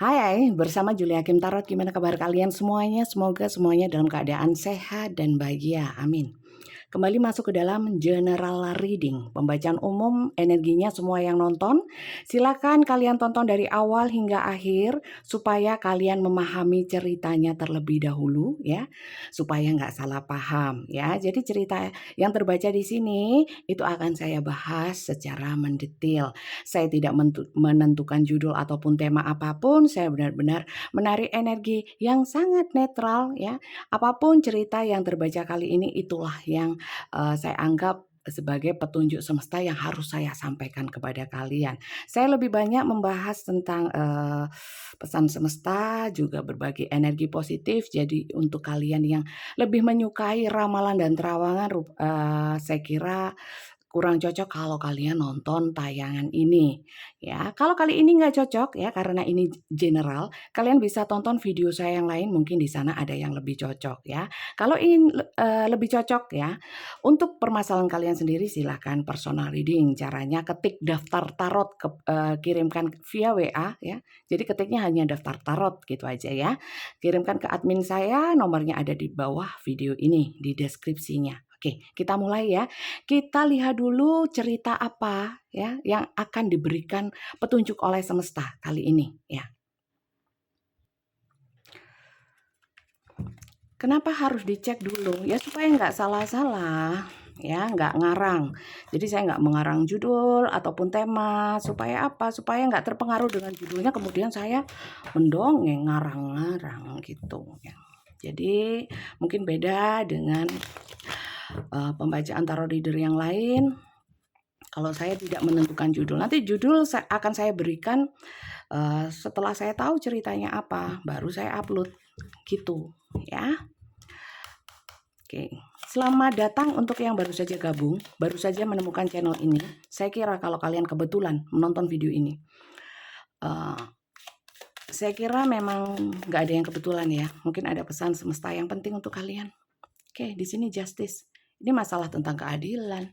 Hai, bersama Julia Kim Tarot. Gimana kabar kalian semuanya? Semoga semuanya dalam keadaan sehat dan bahagia. Amin. Kembali masuk ke dalam general reading, pembacaan umum energinya semua yang nonton. Silakan kalian tonton dari awal hingga akhir supaya kalian memahami ceritanya terlebih dahulu ya, supaya nggak salah paham ya. Jadi cerita yang terbaca di sini itu akan saya bahas secara mendetail. Saya tidak menentukan judul ataupun tema apapun, saya benar-benar menarik energi yang sangat netral ya. Apapun cerita yang terbaca kali ini itulah yang saya anggap sebagai petunjuk semesta yang harus saya sampaikan kepada kalian. Saya lebih banyak membahas tentang pesan semesta, juga berbagi energi positif. Jadi untuk kalian yang lebih menyukai ramalan dan terawangan, saya kira kurang cocok kalau kalian nonton tayangan ini ya. Kalau kali ini nggak cocok ya karena ini general, kalian bisa tonton video saya yang lain, mungkin di sana ada yang lebih cocok ya. Kalau ini lebih cocok ya untuk permasalahan kalian sendiri, silahkan personal reading. Caranya ketik daftar tarot, kirimkan via WA ya. Jadi ketiknya hanya daftar tarot gitu aja ya. Kirimkan ke admin saya, nomornya ada di bawah video ini di deskripsinya. Oke, kita mulai ya. Kita lihat dulu cerita apa ya yang akan diberikan petunjuk oleh semesta kali ini ya. Kenapa harus dicek dulu? Ya supaya nggak salah-salah ya, nggak ngarang. Jadi saya nggak mengarang judul ataupun tema. Supaya apa? Supaya nggak terpengaruh dengan judulnya kemudian saya mendongeng, ngarang-ngarang gitu ya. Jadi mungkin beda dengan pembacaan tarot reader yang lain. Kalau saya tidak menentukan judul, nanti judul akan saya berikan setelah saya tahu ceritanya apa, baru saya upload gitu ya. Oke, selamat datang untuk yang baru saja gabung, baru saja menemukan channel ini. Saya kira kalau kalian kebetulan menonton video ini, saya kira memang nggak ada yang kebetulan ya. Mungkin ada pesan semesta yang penting untuk kalian. Oke, di sini justice. Ini masalah tentang keadilan.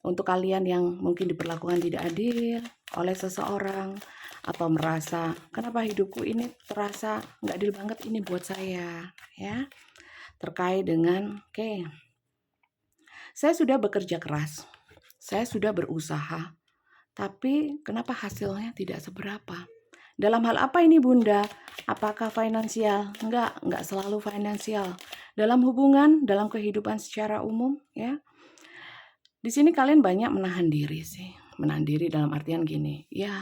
Untuk kalian yang mungkin diperlakukan tidak adil oleh seseorang atau merasa kenapa hidupku ini terasa nggak adil banget ini buat saya ya, terkait dengan saya sudah bekerja keras, saya sudah berusaha, tapi kenapa hasilnya tidak seberapa. Dalam hal apa ini Bunda? Apakah finansial? Enggak selalu finansial. Dalam hubungan, dalam kehidupan secara umum ya. Di sini kalian banyak menahan diri sih. Menahan diri dalam artian gini, ya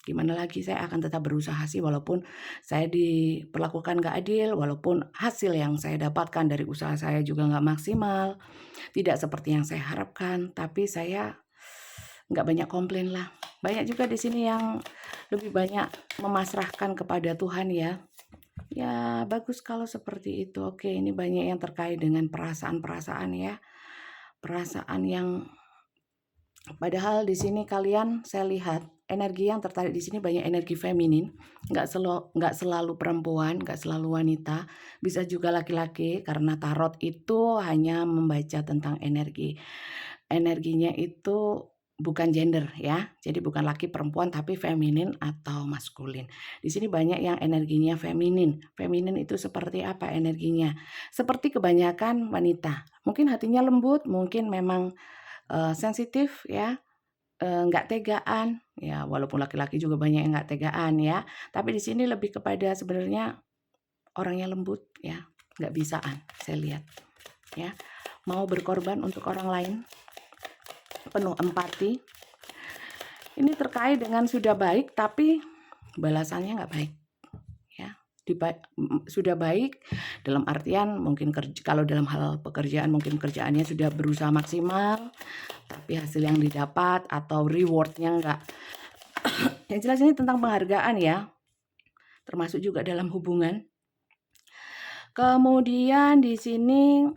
gimana lagi, saya akan tetap berusaha sih walaupun saya diperlakukan gak adil, walaupun hasil yang saya dapatkan dari usaha saya juga gak maksimal, tidak seperti yang saya harapkan, tapi saya gak banyak komplain lah. Banyak juga di sini yang lebih banyak memasrahkan kepada Tuhan ya. Ya bagus kalau seperti itu. Oke, ini banyak yang terkait dengan perasaan-perasaan ya. Perasaan yang padahal di sini kalian, saya lihat energi yang tertarik di sini banyak energi feminin, nggak selalu perempuan, nggak selalu wanita, bisa juga laki-laki karena tarot itu hanya membaca tentang energi. Energinya itu bukan gender ya, jadi bukan laki perempuan tapi feminin atau maskulin. Di sini banyak yang energinya feminin. Feminin itu seperti apa energinya? Seperti kebanyakan wanita. Mungkin hatinya lembut, mungkin memang sensitif ya, nggak tegaan ya, walaupun laki-laki juga banyak yang nggak tegaan ya, tapi di sini lebih kepada sebenarnya orangnya lembut ya, nggak bisaan saya lihat ya, mau berkorban untuk orang lain, penuh empati. Ini terkait dengan sudah baik tapi balasannya nggak baik ya. Sudah baik dalam artian mungkin kalau dalam hal pekerjaan mungkin kerjaannya sudah berusaha maksimal, tapi hasil yang didapat atau rewardnya enggak. Yang jelas ini tentang penghargaan ya, termasuk juga dalam hubungan. Kemudian di sini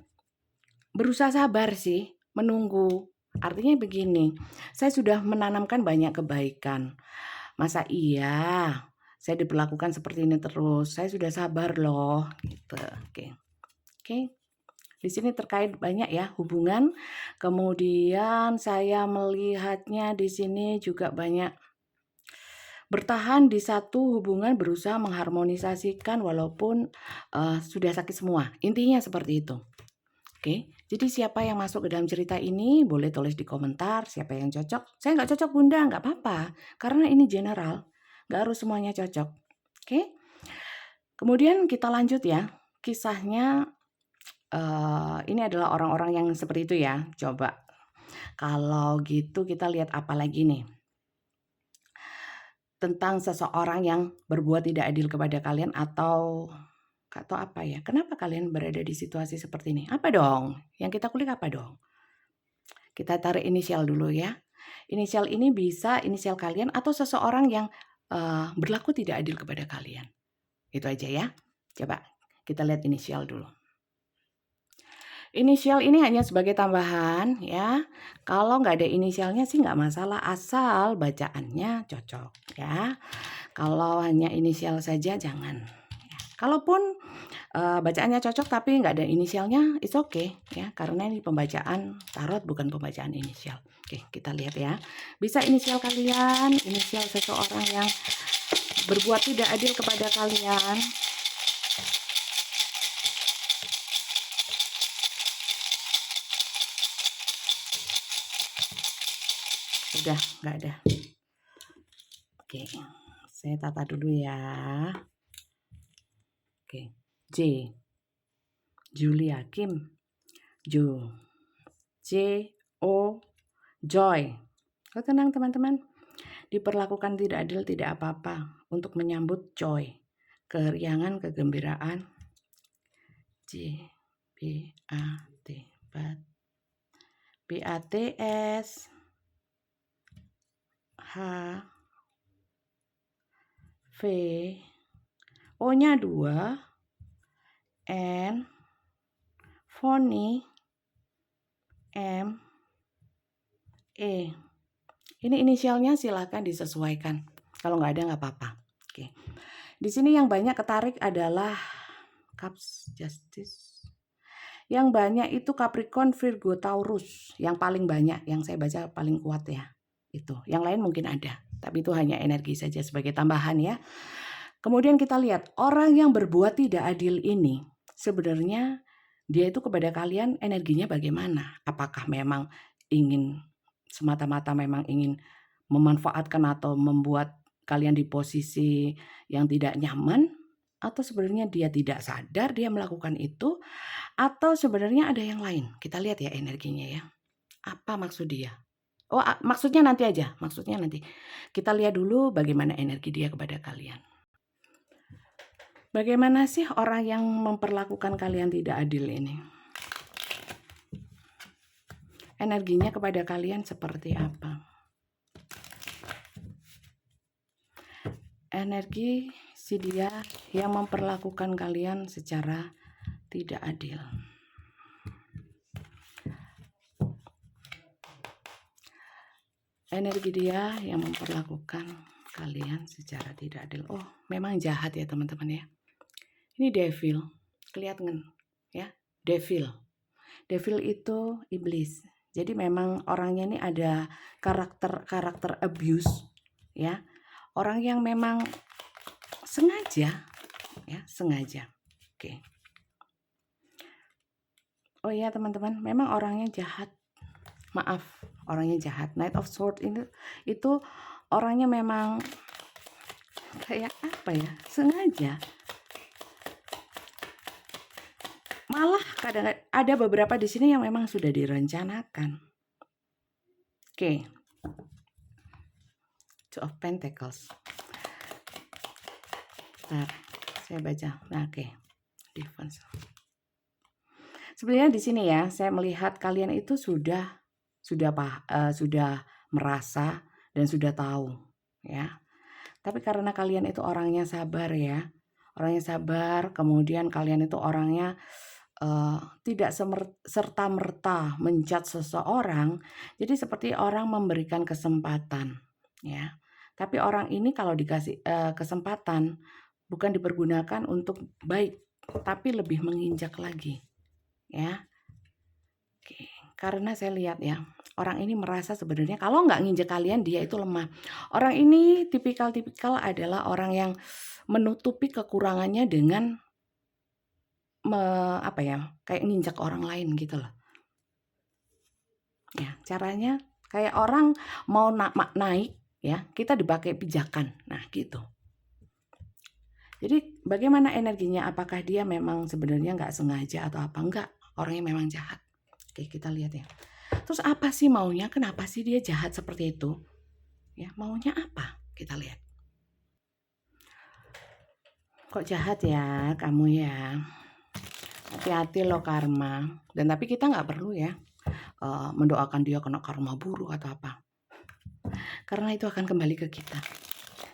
berusaha sabar sih, menunggu. Artinya begini, saya sudah menanamkan banyak kebaikan. Masa iya saya diperlakukan seperti ini terus? Saya sudah sabar loh, gitu. Oke. Di sini terkait banyak ya hubungan. Kemudian saya melihatnya di sini juga banyak bertahan di satu hubungan, berusaha mengharmonisasikan walaupun sudah sakit semua. Intinya seperti itu. Oke, jadi siapa yang masuk ke dalam cerita ini boleh tulis di komentar siapa yang cocok. Saya nggak cocok Bunda, nggak apa-apa. Karena ini general, nggak harus semuanya cocok. Oke, kemudian kita lanjut ya. Kisahnya ini adalah orang-orang yang seperti itu ya. Coba kalau gitu kita lihat apa lagi nih. Tentang seseorang yang berbuat tidak adil kepada kalian atau apa ya, kenapa kalian berada di situasi seperti ini? Apa dong? Yang kita kulik apa dong? Kita tarik inisial dulu ya. Inisial ini bisa inisial kalian atau seseorang yang berlaku tidak adil kepada kalian. Itu aja ya. Coba kita lihat inisial dulu. Inisial ini hanya sebagai tambahan ya. Kalau nggak ada inisialnya sih nggak masalah, asal bacaannya cocok ya. Kalau hanya inisial saja jangan. Ya. Kalaupun bacaannya cocok tapi nggak ada inisialnya, it's okay ya. Karena ini pembacaan tarot bukan pembacaan inisial. Oke, kita lihat ya. Bisa inisial kalian, inisial seseorang yang berbuat tidak adil kepada kalian. Udah, nggak ada. Oke, saya tata dulu ya. Oke, J. Julia, Kim, Jo, J, O, Joy. Oh, tenang teman-teman. Diperlakukan tidak adil tidak apa-apa untuk menyambut joy, keriangan, kegembiraan. J, B, A, T, B, A, T, S, H, V, O-nya 2, N, Foni, M, E. Ini inisialnya silahkan disesuaikan. Kalau nggak ada nggak apa-apa. Oke. Di sini yang banyak ketarik adalah Cups, Justice. Yang banyak itu Capricorn, Virgo, Taurus. Yang paling banyak, yang saya baca paling kuat ya. Itu. Yang lain mungkin ada. Tapi itu hanya energi saja sebagai tambahan ya. Kemudian kita lihat orang yang berbuat tidak adil ini sebenarnya dia itu kepada kalian energinya bagaimana? Apakah memang ingin semata-mata memang ingin memanfaatkan atau membuat kalian di posisi yang tidak nyaman? Atau sebenarnya dia tidak sadar dia melakukan itu? Atau sebenarnya ada yang lain? Kita lihat ya energinya ya. Apa maksud dia? Oh, maksudnya nanti aja. Maksudnya nanti. Kita lihat dulu bagaimana energi dia kepada kalian. Bagaimana sih orang yang memperlakukan kalian tidak adil ini? Energinya kepada kalian seperti apa? Energi si dia yang memperlakukan kalian secara tidak adil. Energi dia yang memperlakukan kalian secara tidak adil. Oh, memang jahat ya teman-teman ya. Ini devil, kelihatan ya, devil. Devil itu iblis. Jadi memang orangnya ini ada karakter abuse ya. Orang yang memang sengaja ya, sengaja. Oke. Oh iya teman-teman, memang orangnya jahat. Maaf, orangnya jahat. Knight of Swords itu orangnya memang kayak apa ya? Sengaja. Malah kadang ada beberapa di sini yang memang sudah direncanakan. Oke. Two of Pentacles. Bentar, saya baca. Nah, oke. Defense. Sebenarnya di sini ya, saya melihat kalian itu sudah merasa dan sudah tahu, ya. Tapi karena kalian itu orangnya sabar ya, orangnya sabar, kemudian kalian itu orangnya tidak serta-merta menjudge seseorang, jadi seperti orang memberikan kesempatan, ya. Tapi orang ini kalau dikasih kesempatan, bukan dipergunakan untuk baik, tapi lebih menginjak lagi, ya. Oke, karena saya lihat ya, Orang ini merasa sebenarnya kalau nggak nginjek kalian dia itu lemah. Orang ini tipikal adalah orang yang menutupi kekurangannya dengan kayak nginjak orang lain gitu loh. Ya, caranya kayak orang mau naik ya, kita dipakai pijakan. Nah, gitu. Jadi bagaimana energinya? Apakah dia memang sebenarnya nggak sengaja atau apa? Enggak, orangnya memang jahat. Oke, kita lihat ya. Terus apa sih maunya? Kenapa sih dia jahat seperti itu? Ya, maunya apa? Kita lihat. Kok jahat ya kamu ya? Hati-hati loh karma. Dan tapi kita nggak perlu ya mendoakan dia kena karma buruk atau apa. Karena itu akan kembali ke kita.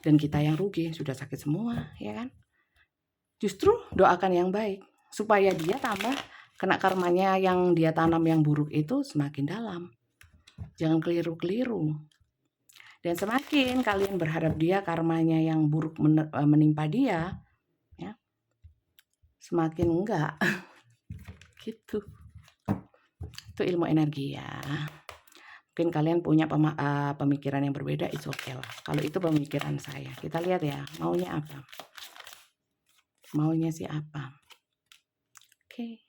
Dan kita yang rugi, sudah sakit semua, ya kan? Justru doakan yang baik supaya dia tambah kena karmanya yang dia tanam yang buruk itu semakin dalam. Jangan keliru-keliru. Dan semakin kalian berharap dia karmanya yang buruk menimpa dia, ya, semakin enggak. Gitu. Itu ilmu energi ya. Mungkin kalian punya pemikiran yang berbeda, it's okay lah. Kalau itu pemikiran saya. Kita lihat ya, maunya apa. Maunya sih apa. Oke.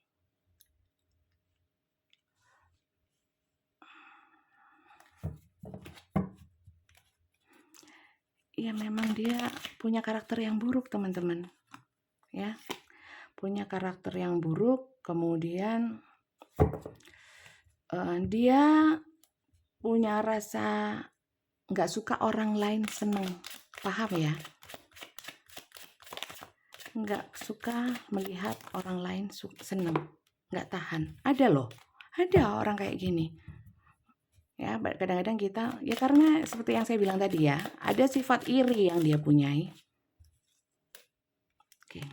Ya memang dia punya karakter yang buruk teman-teman. Ya, punya karakter yang buruk. Kemudian dia punya rasa nggak suka orang lain seneng. Paham ya? Nggak suka melihat orang lain seneng. Nggak tahan. Ada loh. Ada orang kayak gini. Ya, kadang-kadang kita, ya karena seperti yang saya bilang tadi ya, ada sifat iri yang dia punyai. Oke.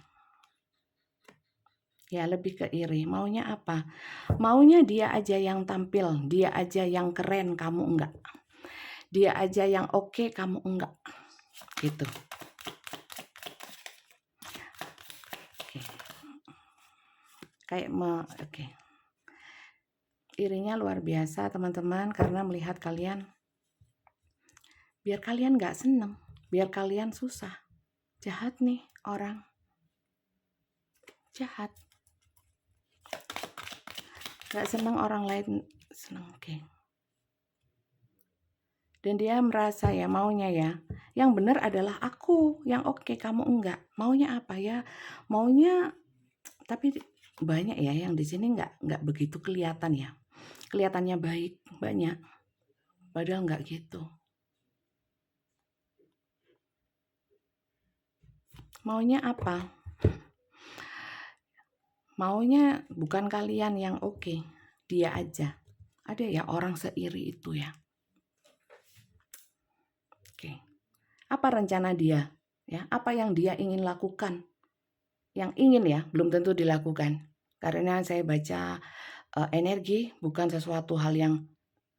Ya, lebih ke iri. Maunya apa? Maunya dia aja yang tampil, dia aja yang keren, kamu enggak. Dia aja yang oke, kamu enggak. Gitu. Oke. Kayak oke. Irinya luar biasa, teman-teman, karena melihat kalian biar kalian enggak seneng, biar kalian susah. Jahat nih orang. Jahat. Gak seneng orang lain seneng, oke. Dan dia merasa ya maunya ya, yang benar adalah aku, yang oke, kamu enggak. Maunya apa ya? Maunya, tapi banyak ya yang di sini enggak begitu kelihatan ya. Kelihatannya baik banyak, padahal enggak gitu. Maunya apa? Maunya bukan kalian yang oke, dia aja. Ada ya orang seiri itu ya. Oke. Apa rencana dia? Ya, apa yang dia ingin lakukan? Yang ingin ya, belum tentu dilakukan. Karena saya baca energi bukan sesuatu hal yang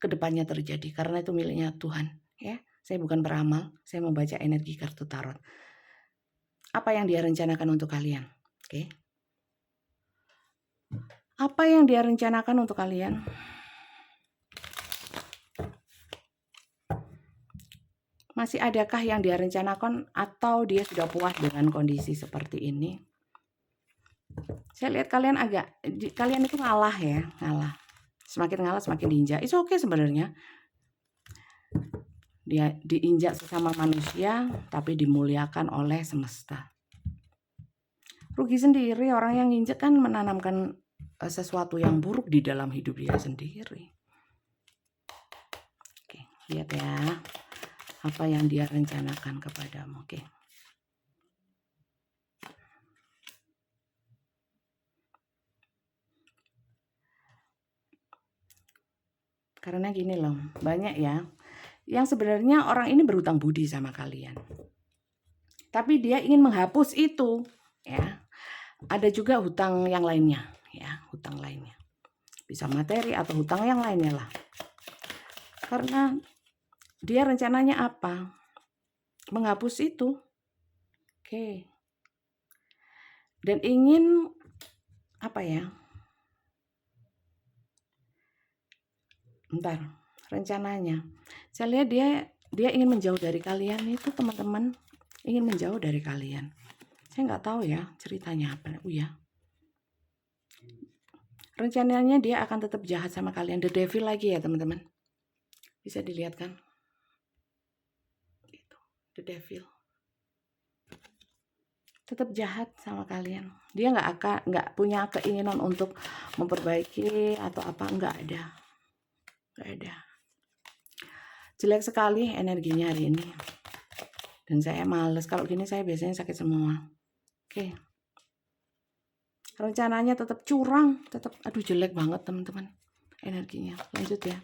kedepannya terjadi. Karena itu miliknya Tuhan. Ya, saya bukan beramal, saya membaca energi kartu tarot. Apa yang dia rencanakan untuk kalian? Oke. Apa yang dia rencanakan untuk kalian? Masih adakah yang dia rencanakan atau dia sudah puas dengan kondisi seperti ini? Saya lihat kalian itu ngalah ya, ngalah. Semakin ngalah semakin diinjak. Itu oke sebenarnya. Dia diinjak sesama manusia tapi dimuliakan oleh semesta. Rugi sendiri, orang yang injek kan menanamkan sesuatu yang buruk di dalam hidup dia sendiri. Oke, lihat ya. Apa yang dia rencanakan kepadamu, oke. Karena gini loh, banyak ya yang sebenarnya orang ini berhutang budi sama kalian. Tapi dia ingin menghapus itu, ya. Ada juga hutang yang lainnya, ya, hutang lainnya. Bisa materi atau hutang yang lainnya lah. Karena dia rencananya apa? Menghapus itu. Oke. Dan ingin apa ya? Bentar. rencananya. Saya lihat dia ingin menjauh dari kalian itu, teman-teman. Ingin menjauh dari kalian. Saya nggak tahu ya ceritanya apa. Ya. Rencananya dia akan tetap jahat sama kalian. The devil lagi ya, teman-teman. Bisa dilihat kan? Itu, the devil. Tetap jahat sama kalian. Dia nggak punya keinginan untuk memperbaiki atau apa, nggak ada. Jelek sekali energinya hari ini. Dan saya males kalau gini, saya biasanya sakit semua. Oke. Rencananya tetap curang, tetap aduh jelek banget teman-teman energinya. Lanjut ya.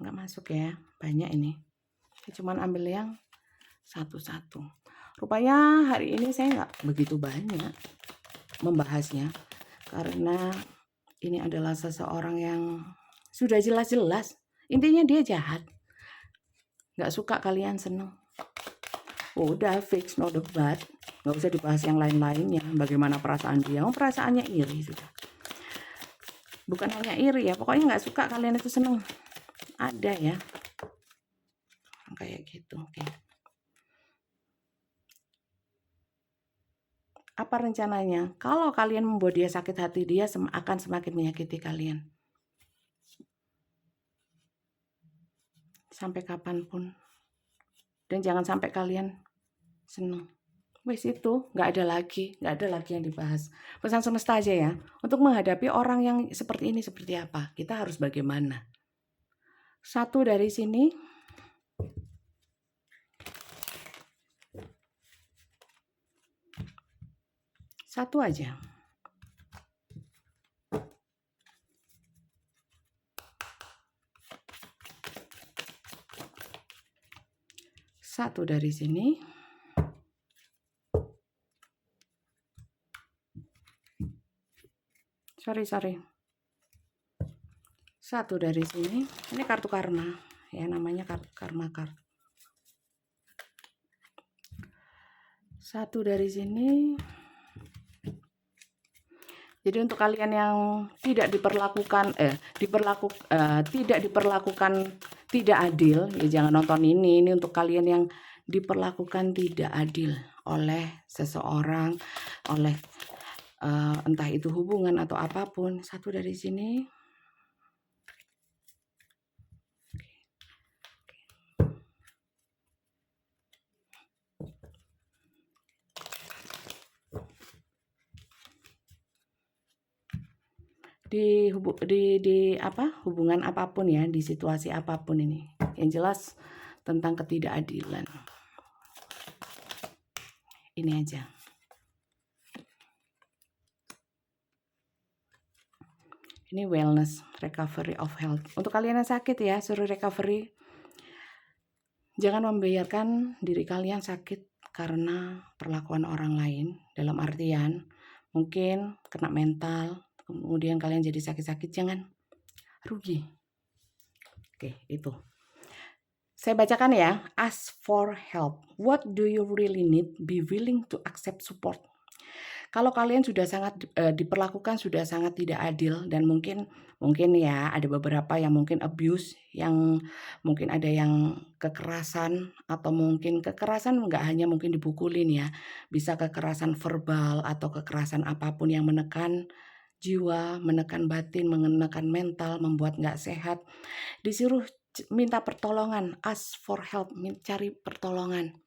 Nggak masuk ya, banyak ini. Cuman ambil yang satu-satu. Rupanya hari ini saya nggak begitu banyak membahasnya karena ini adalah seseorang yang sudah jelas-jelas intinya dia jahat, nggak suka kalian seneng. Udah fix, no debat, nggak usah dibahas yang lain-lainnya. Bagaimana perasaan dia? Perasaannya iri sudah. Bukan hanya iri ya, pokoknya nggak suka kalian itu seneng. Ada ya kayak gitu. Oke. Apa rencananya? Kalau kalian membuat dia sakit hati, dia akan semakin menyakiti kalian sampai kapanpun. Dan jangan sampai kalian seneng. Wes itu nggak ada lagi yang dibahas. Pesan semesta aja ya. Untuk menghadapi orang yang seperti ini seperti apa? Kita harus bagaimana? Satu dari sini. Satu aja. Satu dari sini. Sorry. Satu dari sini. Ini kartu karma. Ya namanya kartu karma card. Satu dari sini. Jadi untuk kalian yang tidak diperlakukan tidak adil, ya jangan nonton ini. Ini untuk kalian yang diperlakukan tidak adil oleh seseorang, oleh entah itu hubungan atau apapun. Satu dari sini. Di hubungan apapun ya, di situasi apapun ini. Yang jelas tentang ketidakadilan. Ini aja. Ini wellness, recovery of health. Untuk kalian yang sakit ya, suruh recovery. Jangan membiarkan diri kalian sakit karena perlakuan orang lain. Dalam artian, mungkin kena mental, kemudian kalian jadi sakit-sakit, jangan, rugi. Oke, itu. Saya bacakan ya. Ask for help. What do you really need? Be willing to accept support. Kalau kalian sudah sangat diperlakukan sudah sangat tidak adil dan mungkin ya ada beberapa yang mungkin abuse, yang mungkin ada yang kekerasan atau mungkin kekerasan nggak hanya mungkin dipukulin ya, bisa kekerasan verbal atau kekerasan apapun yang menekan jiwa, menekan batin, menekan mental, membuat nggak sehat. Disuruh minta pertolongan, ask for help, cari pertolongan.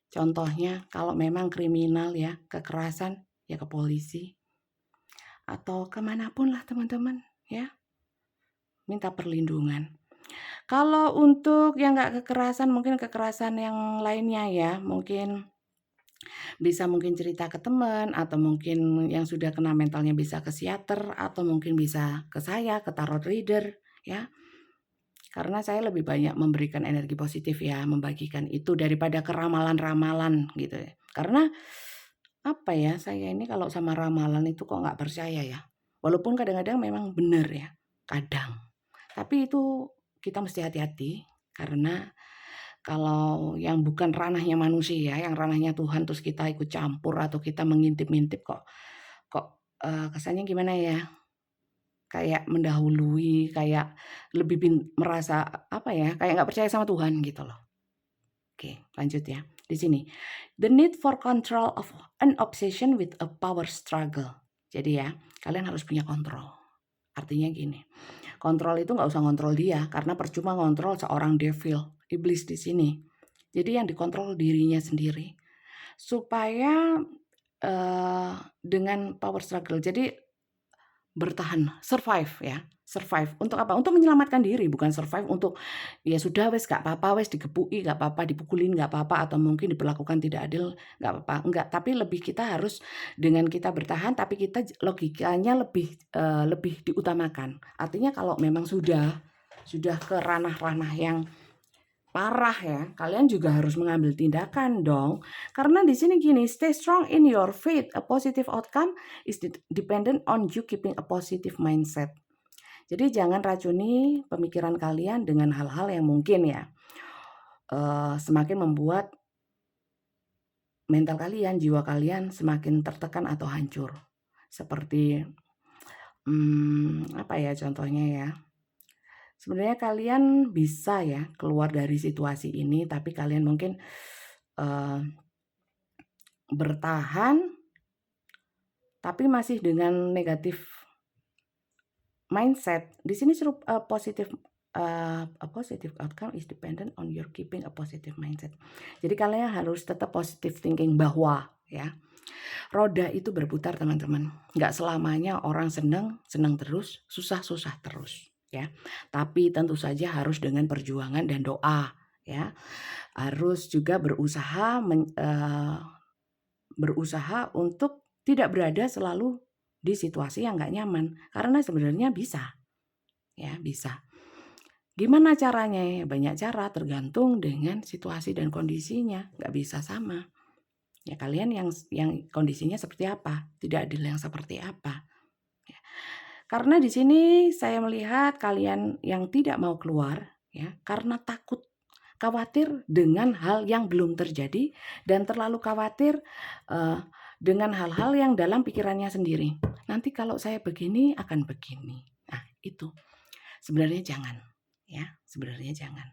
Contohnya kalau memang kriminal ya, kekerasan ya ke polisi atau kemanapun lah teman-teman ya, minta perlindungan. Kalau untuk yang nggak kekerasan, mungkin kekerasan yang lainnya ya, mungkin bisa mungkin cerita ke teman atau mungkin yang sudah kena mentalnya bisa ke psikiater atau mungkin bisa ke saya, ke tarot reader ya. Karena saya lebih banyak memberikan energi positif ya, membagikan itu daripada ke ramalan-ramalan gitu ya. Karena apa ya, saya ini kalau sama ramalan itu kok nggak percaya ya. Walaupun kadang-kadang memang benar ya, kadang. Tapi itu kita mesti hati-hati karena kalau yang bukan ranahnya manusia, yang ranahnya Tuhan terus kita ikut campur atau kita mengintip-ngintip kok kesannya gimana ya, kayak mendahului, kayak lebih merasa, apa ya, kayak nggak percaya sama Tuhan gitu loh. Oke, lanjut ya. Di sini, the need for control of an obsession with a power struggle. Jadi ya, kalian harus punya kontrol. Artinya gini, kontrol itu nggak usah kontrol dia, karena percuma kontrol seorang devil, iblis di sini. Jadi yang dikontrol dirinya sendiri. Supaya dengan power struggle, jadi bertahan, survive ya, survive. Untuk apa? Untuk menyelamatkan diri, bukan survive untuk, ya sudah wes gak apa-apa, wes digebuki gak apa-apa, dipukulin gak apa-apa, atau mungkin diperlakukan tidak adil gak apa-apa, enggak. Tapi lebih kita harus dengan kita bertahan, tapi kita logikanya lebih diutamakan. Artinya kalau memang sudah ke ranah-ranah yang parah ya, kalian juga harus mengambil tindakan dong. Karena di sini gini, stay strong in your faith. A positive outcome is dependent on you keeping a positive mindset. Jadi jangan racuni pemikiran kalian dengan hal-hal yang mungkin ya semakin membuat mental kalian, jiwa kalian semakin tertekan atau hancur. Seperti apa ya contohnya ya? Sebenarnya kalian bisa ya keluar dari situasi ini, tapi kalian mungkin bertahan, tapi masih dengan negatif mindset. Di sini a positive outcome is dependent on your keeping a positive mindset. Jadi kalian harus tetap positive thinking bahwa ya roda itu berputar teman-teman. Nggak selamanya orang senang terus, susah terus ya. Tapi tentu saja harus dengan perjuangan dan doa ya. Harus juga berusaha untuk tidak berada selalu di situasi yang nggak nyaman. Karena sebenarnya bisa ya, bisa. Gimana caranya? Ya, banyak cara tergantung dengan situasi dan kondisinya. Nggak bisa sama. Ya kalian yang kondisinya seperti apa, tidak adil yang seperti apa. Ya. Karena di sini saya melihat kalian yang tidak mau keluar ya karena takut, khawatir dengan hal yang belum terjadi dan terlalu khawatir dengan hal-hal yang dalam pikirannya sendiri. Nanti kalau saya begini akan begini. Nah, itu sebenarnya jangan ya, sebenarnya jangan.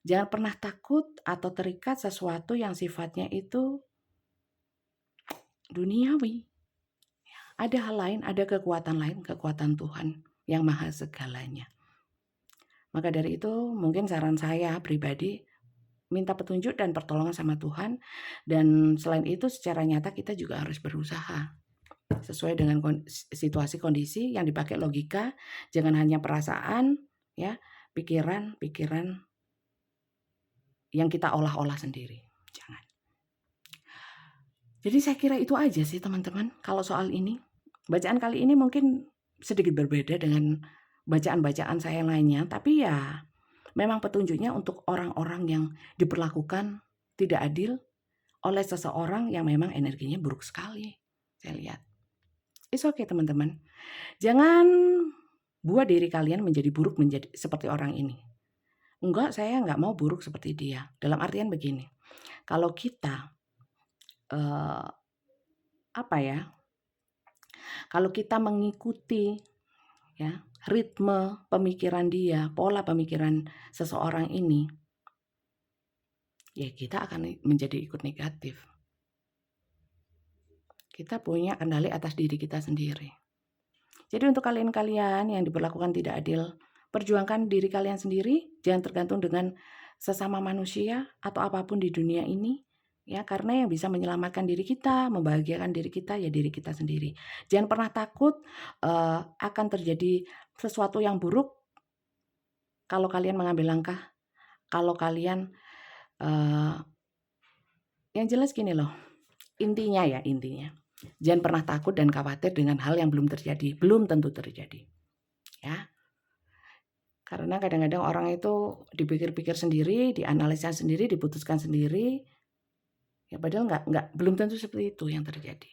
Jangan pernah takut atau terikat sesuatu yang sifatnya itu duniawi. Ada hal lain, ada kekuatan lain, kekuatan Tuhan yang maha segalanya. Maka dari itu mungkin saran saya pribadi, minta petunjuk dan pertolongan sama Tuhan. Dan selain itu secara nyata kita juga harus berusaha. Sesuai dengan situasi kondisi yang dipakai logika, jangan hanya perasaan, ya, pikiran yang kita olah-olah sendiri. Jangan. Jadi saya kira itu aja sih teman-teman kalau soal ini. Bacaan kali ini mungkin sedikit berbeda dengan bacaan-bacaan saya lainnya, tapi ya memang petunjuknya untuk orang-orang yang diperlakukan tidak adil oleh seseorang yang memang energinya buruk sekali. Saya lihat. It's okay teman-teman. Jangan buat diri kalian menjadi buruk menjadi seperti orang ini. Enggak, saya enggak mau buruk seperti dia. Dalam artian begini, kalau kita kalau kita mengikuti ya ritme pemikiran dia, pola pemikiran seseorang ini, ya kita akan menjadi ikut negatif. Kita punya kendali atas diri kita sendiri. Jadi untuk kalian-kalian yang diperlakukan tidak adil, perjuangkan diri kalian sendiri, jangan tergantung dengan sesama manusia atau apapun di dunia ini. Ya, karena yang bisa menyelamatkan diri kita, membahagiakan diri kita, ya diri kita sendiri. Jangan pernah takut akan terjadi sesuatu yang buruk kalau kalian mengambil langkah. Kalau kalian, yang jelas gini loh, intinya. Jangan pernah takut dan khawatir dengan hal yang belum terjadi, belum tentu terjadi. Ya. Karena kadang-kadang orang itu dipikir-pikir sendiri, dianalisa sendiri, diputuskan sendiri. Ya padahal belum tentu seperti itu yang terjadi.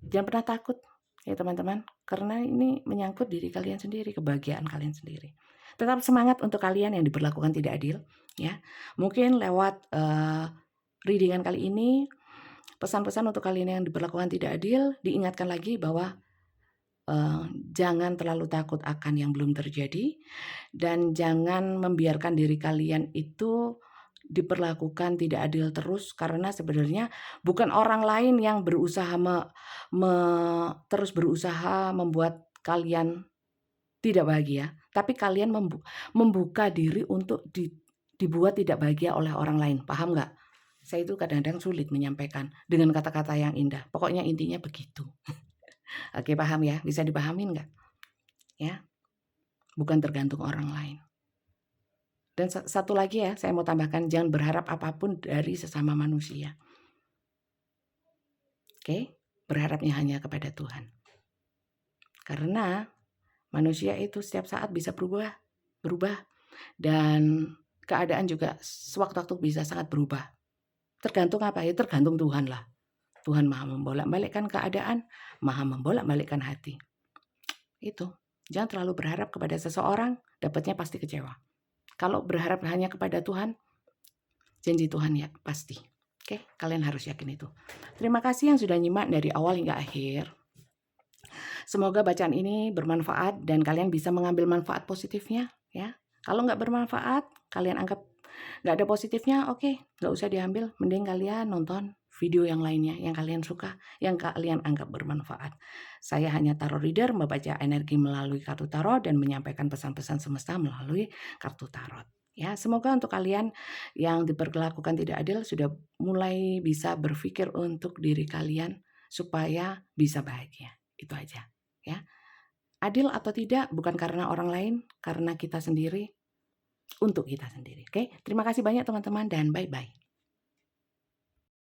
Jangan pernah takut ya teman-teman, karena ini menyangkut diri kalian sendiri, kebahagiaan kalian sendiri. Tetap semangat untuk kalian yang diperlakukan tidak adil ya. Mungkin lewat readingan kali ini Pesan-pesan untuk kalian yang diperlakukan tidak adil, diingatkan lagi bahwa jangan terlalu takut akan yang belum terjadi, dan jangan membiarkan diri kalian itu diperlakukan tidak adil terus, karena sebenarnya bukan orang lain yang berusaha terus berusaha membuat kalian tidak bahagia, tapi kalian membuka diri untuk dibuat tidak bahagia oleh orang lain. Paham nggak? Saya itu kadang-kadang sulit menyampaikan dengan kata-kata yang indah. Pokoknya intinya begitu. Oke, paham ya? Bisa dipahamin nggak? Ya, bukan tergantung orang lain. Dan satu lagi ya, saya mau tambahkan, jangan berharap apapun dari sesama manusia. Oke, berharapnya hanya kepada Tuhan. Karena manusia itu setiap saat bisa berubah, dan keadaan juga sewaktu-waktu bisa sangat berubah. Tergantung apa ya? Tergantung Tuhan lah. Tuhan maha membolak-balikkan keadaan, maha membolak-balikkan hati. Itu. Jangan terlalu berharap kepada seseorang, dapatnya pasti kecewa. Kalau berharap hanya kepada Tuhan, janji Tuhan ya pasti. Oke, kalian harus yakin itu. Terima kasih yang sudah nyimak dari awal hingga akhir. Semoga bacaan ini bermanfaat dan kalian bisa mengambil manfaat positifnya ya. Kalau nggak bermanfaat, kalian anggap nggak ada positifnya, oke, nggak usah diambil. Mending kalian nonton video yang lainnya yang kalian suka, yang kalian anggap bermanfaat. Saya hanya tarot reader, membaca energi melalui kartu tarot dan menyampaikan pesan-pesan semesta melalui kartu tarot. Ya, semoga untuk kalian yang diperlakukan tidak adil sudah mulai bisa berpikir untuk diri kalian supaya bisa bahagia. Itu aja, ya. Adil atau tidak bukan karena orang lain, karena kita sendiri, untuk kita sendiri. Oke, terima kasih banyak teman-teman dan bye-bye.